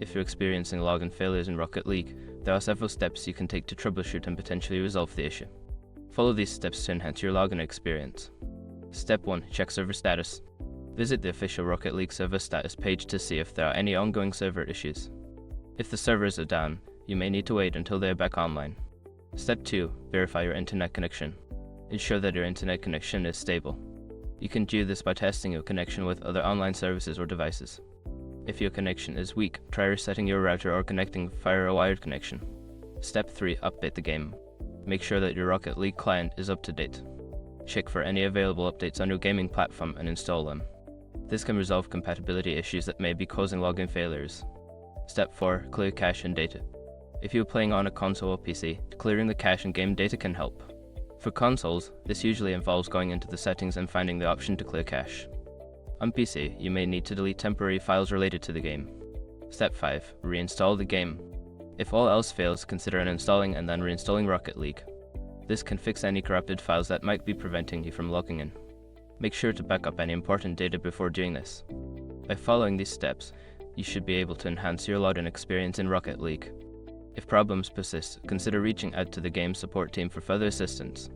If you're experiencing login failures in Rocket League, there are several steps you can take to troubleshoot and potentially resolve the issue. Follow these steps to enhance your login experience. Step 1. Check server status. Visit the official Rocket League server status page to see if there are any ongoing server issues. If the servers are down, you may need to wait until they are back online. Step 2. Verify your internet connection. Ensure that your internet connection is stable. You can do this by testing your connection with other online services or devices. If your connection is weak, try resetting your router or connecting via a wired connection. Step 3. Update the game. Make sure that your Rocket League client is up to date. Check for any available updates on your gaming platform and install them. This can resolve compatibility issues that may be causing login failures. Step 4. Clear cache and data. If you're playing on a console or PC, clearing the cache and game data can help. For consoles, this usually involves going into the settings and finding the option to clear cache. On PC, you may need to delete temporary files related to the game. Step 5. Reinstall the game. If all else fails, consider uninstalling and then reinstalling Rocket League. This can fix any corrupted files that might be preventing you from logging in. Make sure to back up any important data before doing this. By following these steps, you should be able to enhance your login experience in Rocket League. If problems persist, consider reaching out to the game support team for further assistance.